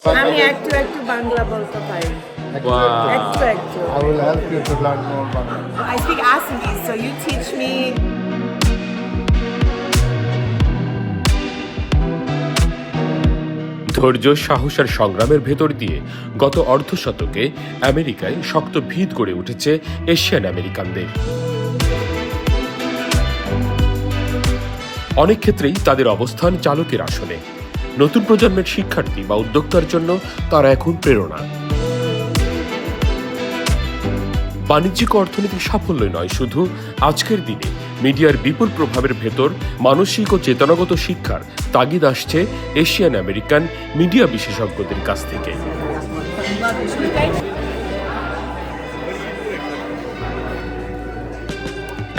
আমি একটু একটু বাংলা বলতে পারি। একটু একটু। I will help you to learn more Bangla. I speak Assamese, so you teach me. ধৈর্য, সাহস আর সংগ্রামের ভেতর দিয়ে গত অর্ধশতকে আমেরিকায় শক্ত ভিত গড়ে উঠেছে এশিয়ান আমেরিকানদের। অনেক ক্ষেত্রেই তাদের অবস্থান চালকের আসনে। নতুন প্রজন্মের শিক্ষার্থী বা উদ্যোক্তার জন্য তারা এখন প্রেরণা। বাণিজ্যিক অর্থনৈতিক সাফল্যই নয়, শুধু আজকের দিনে মিডিয়ার বিপুল প্রভাবের ভেতর মানসিক ও চেতনাগত শিক্ষার তাগিদ আসছে এশিয়ান আমেরিকান মিডিয়া বিশেষজ্ঞদের কাছ থেকে।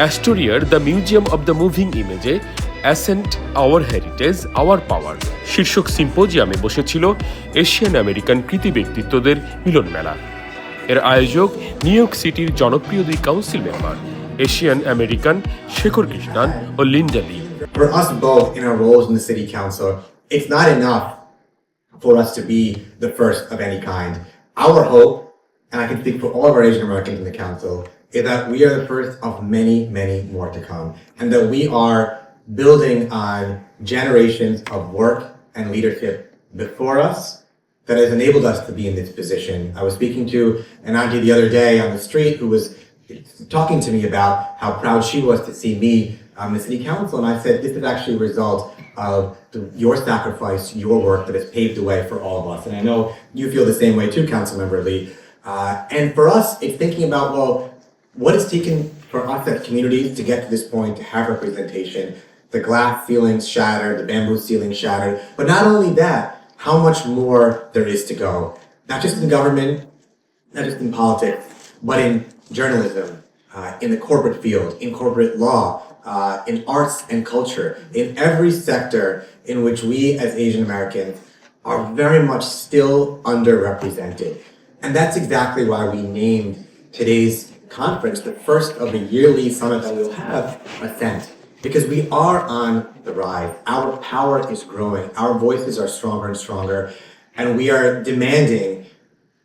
অ্যাস্টোরিয়ার the museum of the moving ইমেজে ascent our heritage our power শীর্ষক সিম্পোজিয়ামে বসেছিল এশিয়ান আমেরিকান কৃতি ব্যক্তিত্বদের মিলন মেলা। এর আয়োজক নিউ ইয়র্ক সিটির জনপ্রিয় দুই council member Asian American Shekhar Krishnan ও Linda Lee. For us both in our roles in the city council, it's not enough for us to be the first of any kind. Our hope, and I can speak for all of our Asian Americans in the council, is that we are the first of many, many more to come, and that we are building on generations of work and leadership before us that has enabled us to be in this position. I was speaking to an auntie the other day on the street who was talking to me about how proud she was to see me on the city council, and I said, this is actually a result of your sacrifice, your work that has paved the way for all of us. And I know you feel the same way too, Councilmember Lee. And for us, it's thinking about, well, what it's taken for us as communities to get to this point, to have representation, the glass ceilings shattered, the bamboo ceiling shattered, but not only that, how much more there is to go, not just in government, not just in politics, but in journalism, in the corporate field, in corporate law, in arts and culture, in every sector in which we as Asian Americans are very much still underrepresented. And that's exactly why we named today's conference the first of the yearly summit that we'll have, Ascent. Because we are on the rise. Our power is growing. Our voices are stronger and stronger. And we are demanding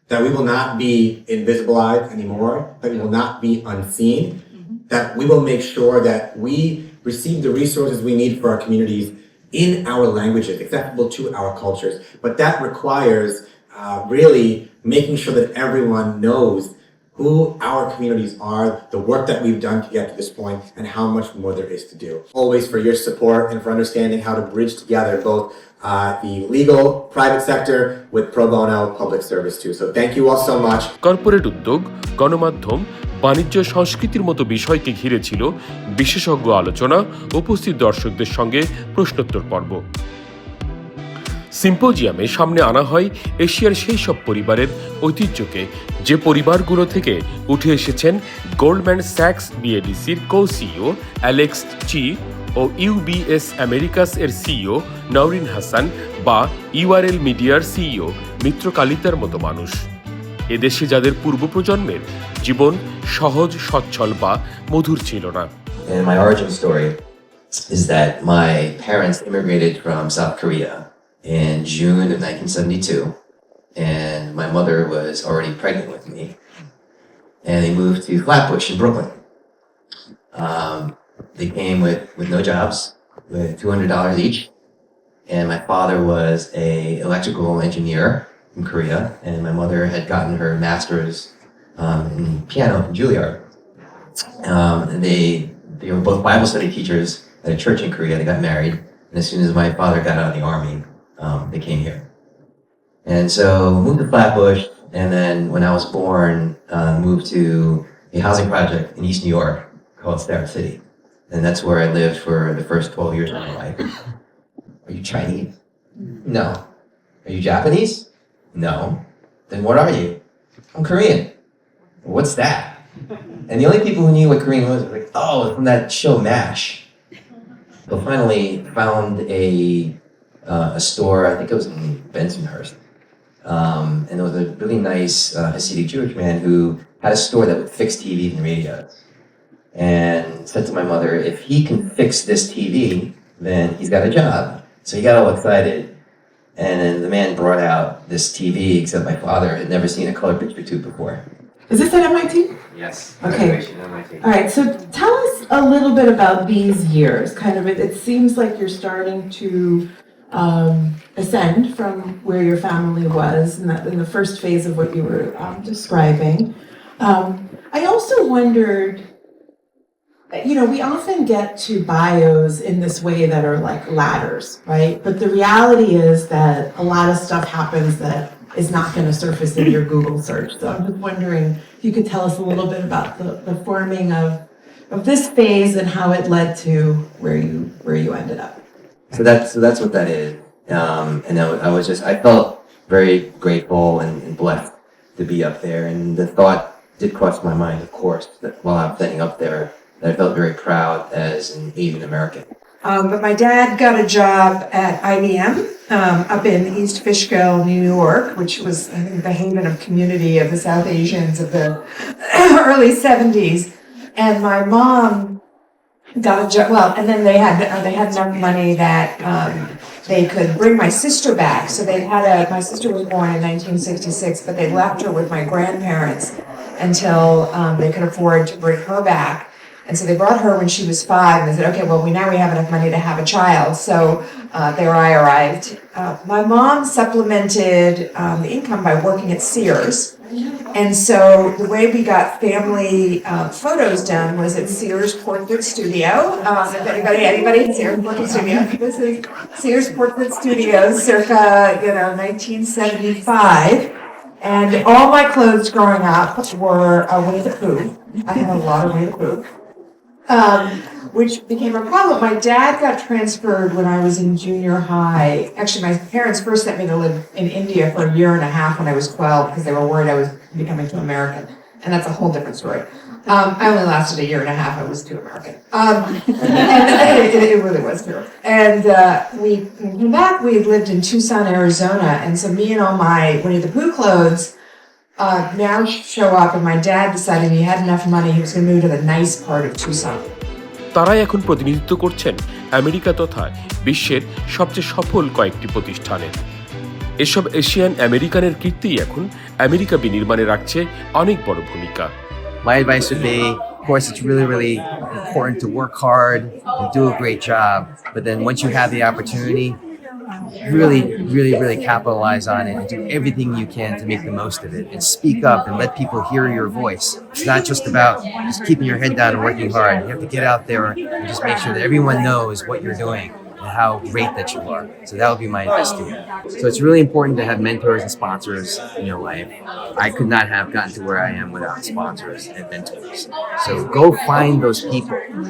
that we will not be invisibilized anymore, that we will not be unseen, that we will make sure that we receive the resources we need for our communities in our languages, accessible to our cultures. But that requires really making sure that everyone knows who our communities are, the work that we've done to get to this point, and how much more there is to do. Always for your support and for understanding how to bridge together both the legal private sector with pro bono public service too. So thank you all so much. Corporate উদ্যোগ, গণমাধ্যম, বাণিজ্য, সংস্কৃতির মতো বিষয়কে ঘিরে ছিল বিশেষজ্ঞ আলোচনা, উপস্থিত দর্শকদের সঙ্গে প্রশ্নোত্তর পর্ব। সিম্পোজিয়ামে সামনে আনা হয় এশিয়ার সেই সব পরিবারের ঐতিহ্যকে, যে পরিবারগুলো থেকে উঠে এসেছেন গোল্ডম্যান স্যাক্স বিএডিসির কো সিইও অ্যালেক্স চি ও ইউবিএস আমেরিকাস এর সিইও নওরিন হাসান বা ইউআরএল মিডিয়ার সিইও মিত্র কালিতার মতো মানুষ। এদেশে যাদের পূর্ব প্রজন্মের জীবন সহজ, সচ্ছল বা মধুর ছিল না। And my origin story is that my parents immigrated from South Korea in June of 1972, and my mother was already pregnant with me, and they moved to Flatbush in Brooklyn. They came with no jobs, with $200 each, and my father was a electrical engineer in Korea, and my mother had gotten her master's in piano from Juilliard. And they were both Bible study teachers at a church in Korea. They got married, and as soon as my father got out of the army, they came here. And so moved to Flatbush, and then when I was born, moved to a housing project in East New York called Starrett City. And that's where I lived for the first 12 years of my life. Are you Chinese? No. Are you Japanese? No. Then what are you? I'm Korean. What's that? And the only people who knew what Korean was were like, oh, it's from that show MASH. So finally found a store, I think it was in Bensonhurst. And there was a really nice Hasidic Jewish man who had a store that would fix TVs and radios. And said to my mother, if he can fix this TV, then he's got a job. So he got all excited. And then the man brought out this TV, except my father had never seen a color picture tube before. Is this at MIT? Yes. Okay. Graduation at MIT. All right, so tell us a little bit about these years. Kind of, it seems like you're starting to ascend from where your family was in the first phase of what you were describing. I also wondered, we often get to bios in this way that are like ladders, right? But the reality is that a lot of stuff happens that is not going to surface in your Google search. So I'm just wondering if you could tell us a little bit about the forming of this phase and how it led to where you ended up. So that's what that is. And I felt very grateful and blessed to be up there. And the thought did cross my mind, of course, that while I was standing up there, that I felt very proud as an Asian American. But my dad got a job at IBM up in East Fishkill, New York, which was, I think, the haven of community of the South Asians of the early 70s. And my mom got a job, and then they had enough money that they could bring my sister back. So my sister was born in 1966, but they left her with my grandparents until they could afford to bring her back. And so they brought her when she was 5, and they said, okay, well, now we have enough money to have a child. So there I arrived. My mom supplemented the income by working at Sears. And so the way we got family photos done was at Sears Portrait Studio. Anybody? Sears Portrait Studio. This is Sears Portrait Studio circa, 1975. And all my clothes growing up were Winnie the Pooh. I had a lot of Winnie the Pooh. Which became a problem. My dad got transferred when I was in junior high. Actually, my parents first sent me to live in India for a year and a half when I was 12 because they were worried I was becoming too American. And that's a whole different story. I only lasted a year and a half. I was too American. And it really was true. And we came back. We had lived in Tucson, Arizona. And so me and all my Winnie the Pooh clothes now show up, and my dad decided he had enough money, he was going to move to the nice part of Tucson. তারাই এখন প্রতিনিধিত্ব করছেন America তথা বিশ্বের সবচেয়ে সফল কয়েকটি প্রতিষ্ঠানের। এসব এশিয়ান আমেরিকানের কীর্তি এখন আমেরিকা বিনির্মাণে রাখছে অনেক বড় ভূমিকা। My advice would be, of course, it's really, really important to work hard and do a great job. But then once you have the opportunity, really, really, really capitalize on it and do everything you can to make the most of it and speak up and let people hear your voice. It's not just about just keeping your head down and working hard. You have to get out there and just make sure that everyone knows what you're doing and how great that you are. So that would be my advice to you. So it's really important to have mentors and sponsors in your life. I could not have gotten to where I am without sponsors and mentors. So go find those people who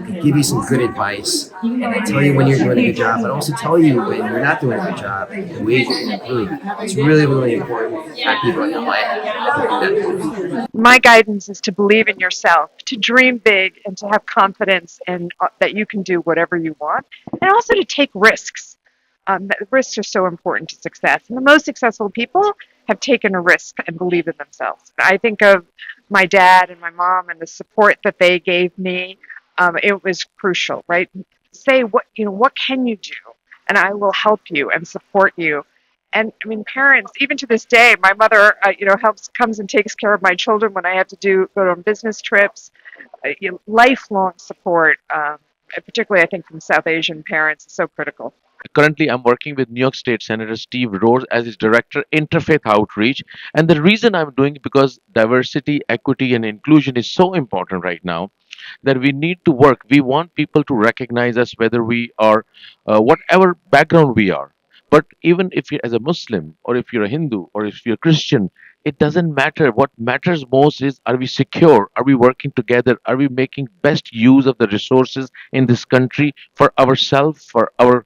can give you some good advice and tell you when you're doing a good job, but also tell you when you're not doing a good job and ways you can improve. It's really, really important to have people in your life who can do that. My guidance is to believe in yourself, to dream big, and to have confidence in that you can do whatever you want, and also to take risks. Risks are so important to success, and the most successful people have taken a risk and believe in themselves. I think of my dad and my mom and the support that they gave me. It was crucial, right? Say what can you do, and I will help you and support you. And I mean, parents, even to this day, my mother, comes and takes care of my children when I have to go on business trips. Lifelong support, particularly I think from South Asian parents, is so critical. Currently, I'm working with New York State Senator Steve Rose as his director, Interfaith Outreach. And the reason I'm doing it because diversity, equity, and inclusion is so important right now that we need to work. We want people to recognize us, whether we are whatever background we are. But even if you're as a Muslim, or if you're a Hindu, or if you're a Christian, it doesn't matter. What matters most is, are we secure? Are we working together? Are we making best use of the resources in this country for ourselves, for our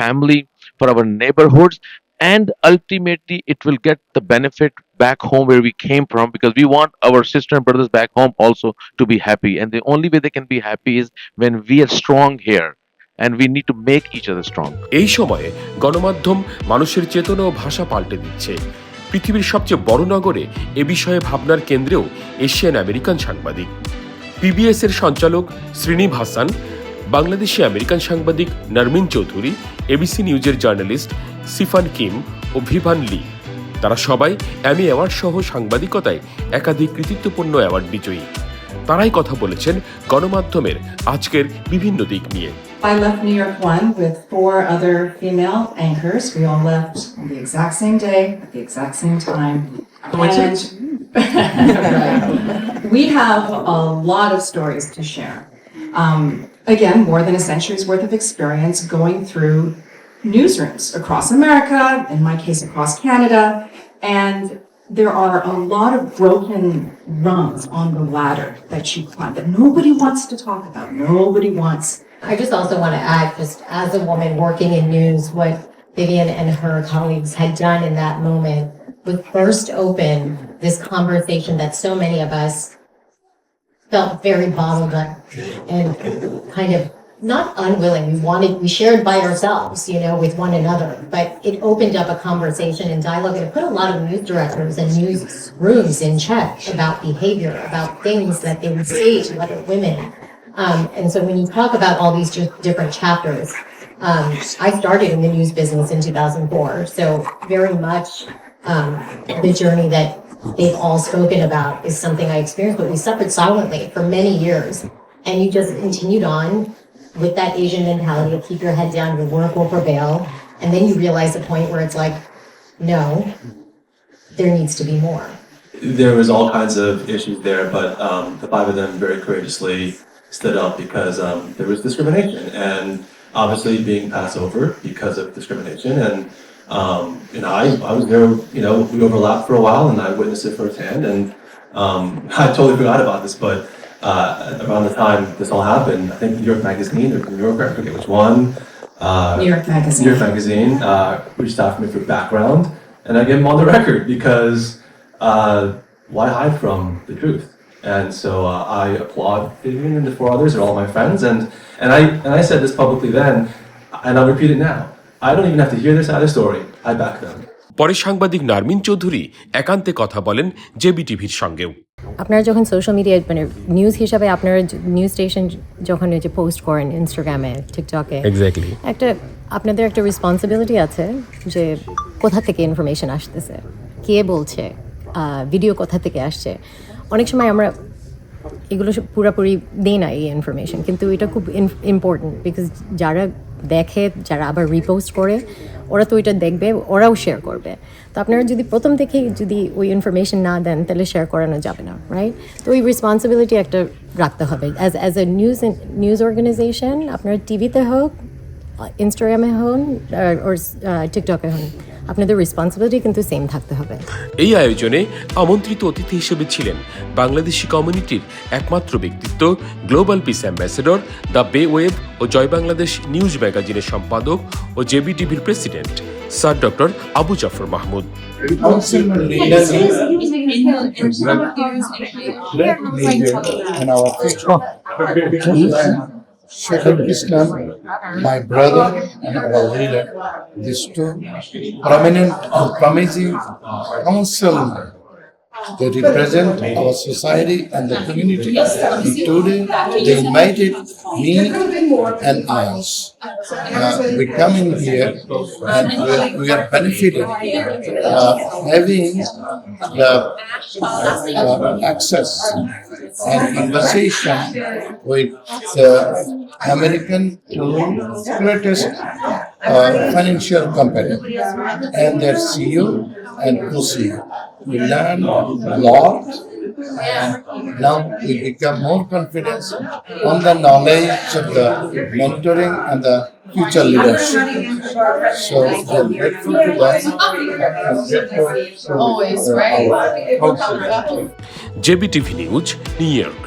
family, for our neighborhoods? And ultimately, it will get the benefit back home where we came from, because we want our sisters and brothers back home also to be happy. And the only way they can be happy is when we are strong here. And we need to make each other strong. এই সময়ে গণমাধ্যম মানুষের চেতনা ও ভাষা পাল্টে দিচ্ছে। পৃথিবীর সবচেয়ে বড় নগরে এ বিষয়ে ভাবনার কেন্দ্রেও এশিয়ান আমেরিকান সাংবাদিক। পিবিএস এর সঞ্চালক শ্রীনিভ হাসান, বাংলাদেশি আমেরিকান সাংবাদিক নারমিন চৌধুরী, এবিসি নিউজের জার্নালিস্ট সিফান কিম ও ভিভান লি। তারা সবাই অ্যামি অ্যাওয়ার্ড সহ সাংবাদিকতায় একাধিক কৃতিত্বপূর্ণ অ্যাওয়ার্ড বিজয়ী। তারাই কথা বলেছেন গণমাধ্যমের আজকের বিভিন্ন দিক নিয়ে। I left New York One with 4 other female anchors. We all left on the exact same day at the exact same time. And we have a lot of stories to share. Again, more than a century's worth of experience going through newsrooms across America, in my case across Canada, and there are a lot of broken rungs on the ladder that she climbed that nobody wants to talk about. Nobody wants. I just also want to add, just as a woman working in news, what Vivian and her colleagues had done in that moment was burst open this conversation that so many of us felt very bottled up and kind of not unwilling. We shared by ourselves, with one another, but it opened up a conversation and dialogue, and it put a lot of news directors and news rooms in check about behavior, about things that they would say to other women. And so when you talk about all these different chapters, I started in the news business in 2004, so very much the journey that they've all spoken about is something I experienced, but we suffered silently for many years, and you just continued on with that Asian mentality of keep your head down, your work will prevail, and then you realize the point where it's like, no, there needs to be more. There was all kinds of issues there, but the 5 of them very courageously stood up because there was discrimination and obviously being passed over because of discrimination. And I was there, we overlapped for a while and I witnessed it firsthand. And I totally forgot about this, but around the time this all happened, I think New York Magazine or New Yorker, I forget which one. New York Magazine. New York Magazine reached out for me for background, and I get them on the record because why hide from the truth? And so I applaud Vivian and the 4 others, they're all my friends, and I said this publicly then, and I'll repeat it now. I don't even have to hear their side of the story. I back them. পরে সাংবাদিক নারমিন চৌধুরী একান্তে কথা বলেন জেবিটিভির সঙ্গেও। আপনারা যখন social মিডিয়ায় news হিসাবে আপনারা নিউজ স্টেশন যখন যে পোস্ট করেন ইনস্টাগ্রামে, টিকটকে, এক্স্যাক্টলি আপনাদের একটা রেসপন্সিবিলিটি আছে যে কোথা থেকে ইনফরমেশন আসতেছে, কে বলছে, ভিডিও কোথা থেকে আসছে। অনেক সময় আমরা এগুলো পুরোপুরি দিই না এই ইনফরমেশন, কিন্তু এটা খুব ইম্পর্টেন্ট বিকজ যারা দেখে, যারা আবার রিপোস্ট করে, ওরা তো ওইটা দেখবে, ওরাও শেয়ার করবে। তো আপনারা যদি প্রথম থেকেই যদি ওই ইনফরমেশন না দেন তাহলে শেয়ার করানো যাবে না, রাইট? তো ওই রেসপন্সিবিলিটি একটা রাখতে হবে অ্যাজ এ নিউজ অর্গানাইজেশন। আপনারা টিভিতে হোক, ইনস্টাগ্রামে হন, ওর টিকটকে হন, আপনাদের রেসপন্সিবিলিটি কিন্তু সেম থাকতে হবে। এই আয়োজনে আমন্ত্রিত অতিথি হিসেবে ছিলেন বাংলাদেশি কমিউনিটির একমাত্র ব্যক্তিত্ব, global peace ambassador, the bay web ও জয় বাংলাদেশ নিউজ ম্যাগাজিনের সম্পাদক ও জেবিটিভির president sir doctor Abu Jafar Mahmud. Shekhar Islam, my brother and our leader, these 2 prominent and promising councilmen, they represent our society and the community. And today they invited me and us. We come in here and we are benefiting having the access and conversation with the American greatest financial company and their CEO and co-CEO. We learn a lot, and now we become more confident on the knowledge of the mentoring and the future leadership. So we are grateful to them and grateful to our council. JBTV news, New York.